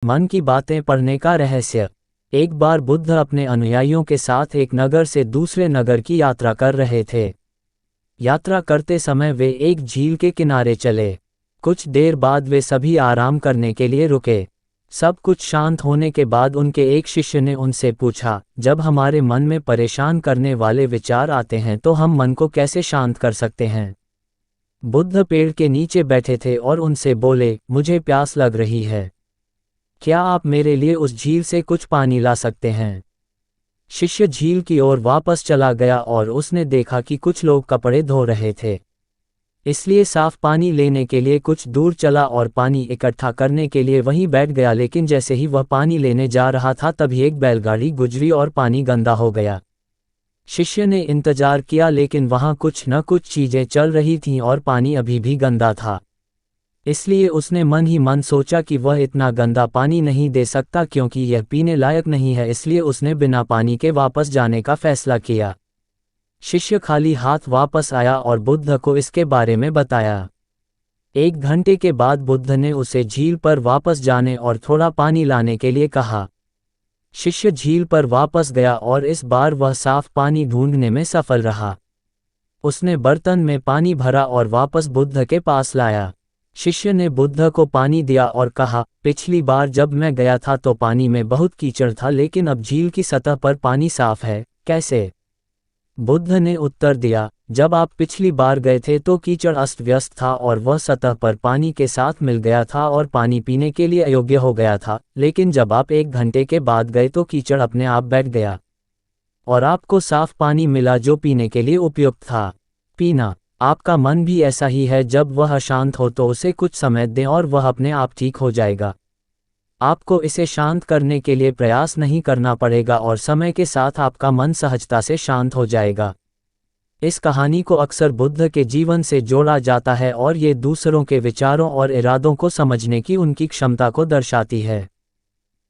मन की बातें पढ़ने का रहस्य। एक बार बुद्ध अपने अनुयायियों के साथ एक नगर से दूसरे नगर की यात्रा कर रहे थे। यात्रा करते समय वे एक झील के किनारे चले। कुछ देर बाद वे सभी आराम करने के लिए रुके। सब कुछ शांत होने के बाद उनके एक शिष्य ने उनसे पूछा, जब हमारे मन में परेशान करने वाले विचार आते हैं तो हम मन को कैसे शांत कर सकते हैं? बुद्ध पेड़ के नीचे बैठे थे और उनसे बोले, मुझे प्यास लग रही है। क्या आप मेरे लिए उस झील से कुछ पानी ला सकते हैं? शिष्य झील की ओर वापस चला गया और उसने देखा कि कुछ लोग कपड़े धो रहे थे। इसलिए साफ पानी लेने के लिए कुछ दूर चला और पानी इकट्ठा करने के लिए वहीं बैठ गया, लेकिन जैसे ही वह पानी लेने जा रहा था तभी एक बैलगाड़ी गुजरी और पानी गंदा हो गया। शिष्य ने इंतजार किया लेकिन वहां कुछ न कुछ चीजें चल रही थीं और पानी अभी भी गंदा था। इसलिए उसने मन ही मन सोचा कि वह इतना गंदा पानी नहीं दे सकता क्योंकि यह पीने लायक नहीं है, इसलिए उसने बिना पानी के वापस जाने का फैसला किया। शिष्य खाली हाथ वापस आया और बुद्ध को इसके बारे में बताया। 1 घंटे के बाद बुद्ध ने उसे झील पर वापस जाने और थोड़ा पानी लाने के लिए कहा। शिष्य झील पर वापस गया और इस बार वह साफ पानी ढूंढने में सफल रहा। उसने बर्तन में पानी भरा और वापस बुद्ध के पास लाया। शिष्य ने बुद्ध को पानी दिया और कहा, पिछली बार जब मैं गया था तो पानी में बहुत कीचड़ था, लेकिन अब झील की सतह पर पानी साफ है, कैसे? बुद्ध ने उत्तर दिया, जब आप पिछली बार गए थे तो कीचड़ अस्त व्यस्त था और वह सतह पर पानी के साथ मिल गया था और पानी पीने के लिए अयोग्य हो गया था, लेकिन जब आप 1 घंटे के बाद गए तो कीचड़ अपने आप बैठ गया और आपको साफ पानी मिला जो पीने के लिए उपयुक्त था। पीना। आपका मन भी ऐसा ही है, जब वह अशांत हो तो उसे कुछ समय दें और वह अपने आप ठीक हो जाएगा। आपको इसे शांत करने के लिए प्रयास नहीं करना पड़ेगा और समय के साथ आपका मन सहजता से शांत हो जाएगा। इस कहानी को अक्सर बुद्ध के जीवन से जोड़ा जाता है और ये दूसरों के विचारों और इरादों को समझने की उनकी क्षमता को दर्शाती है।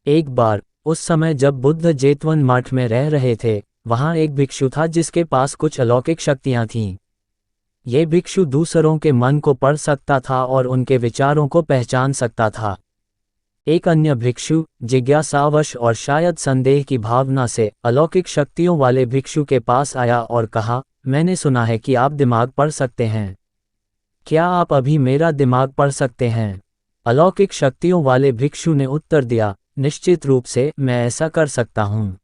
एक बार, उस समय जब बुद्ध जेतवन मठ में रह रहे थे, वहाँ एक भिक्षु था जिसके पास कुछ अलौकिक शक्तियाँ थीं। ये भिक्षु दूसरों के मन को पढ़ सकता था और उनके विचारों को पहचान सकता था। एक अन्य भिक्षु, जिज्ञासावश और शायद संदेह की भावना से अलौकिक शक्तियों वाले भिक्षु के पास आया और कहा, मैंने सुना है कि आप दिमाग पढ़ सकते हैं। क्या आप अभी मेरा दिमाग पढ़ सकते हैं? अलौकिक शक्तियों वाले भिक्षु ने उत्तर दिया, निश्चित रूप से मैं ऐसा कर सकता हूँ।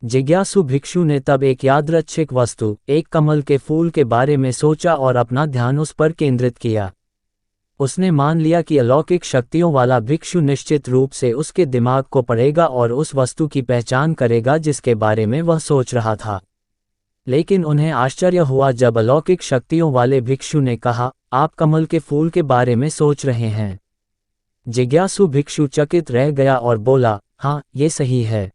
जिज्ञासु भिक्षु ने तब एक यादृच्छिक वस्तु, एक कमल के फूल के बारे में सोचा और अपना ध्यान उस पर केंद्रित किया। उसने मान लिया कि अलौकिक शक्तियों वाला भिक्षु निश्चित रूप से उसके दिमाग को पढ़ेगा और उस वस्तु की पहचान करेगा जिसके बारे में वह सोच रहा था। लेकिन उन्हें आश्चर्य हुआ जब अलौकिक शक्तियों वाले भिक्षु ने कहा, आप कमल के फूल के बारे में सोच रहे हैं। जिज्ञासु भिक्षु चकित रह गया और बोला, हाँ, ये सही है।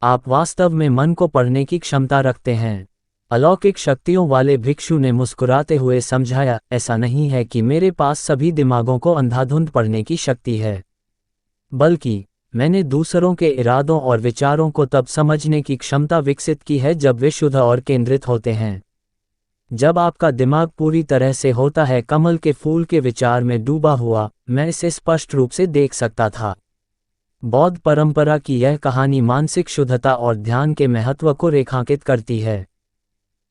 आप वास्तव में मन को पढ़ने की क्षमता रखते हैं। अलौकिक शक्तियों वाले भिक्षु ने मुस्कुराते हुए समझाया, ऐसा नहीं है कि मेरे पास सभी दिमागों को अंधाधुंध पढ़ने की शक्ति है, बल्कि मैंने दूसरों के इरादों और विचारों को तब समझने की क्षमता विकसित की है जब वे शुद्ध और केंद्रित होते हैं। जब आपका दिमाग पूरी तरह से होता है कमल के फूल के विचार में डूबा हुआ, मैं इसे स्पष्ट रूप से देख सकता था। बौद्ध परंपरा की यह कहानी मानसिक शुद्धता और ध्यान के महत्व को रेखांकित करती है।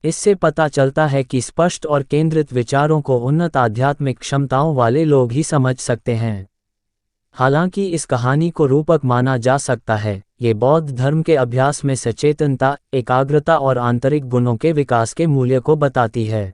इससे पता चलता है कि स्पष्ट और केंद्रित विचारों को उन्नत आध्यात्मिक क्षमताओं वाले लोग ही समझ सकते हैं। हालांकि इस कहानी को रूपक माना जा सकता है, ये बौद्ध धर्म के अभ्यास में सचेतनता, एकाग्रता और आंतरिक गुणों के विकास के मूल्य को बताती है।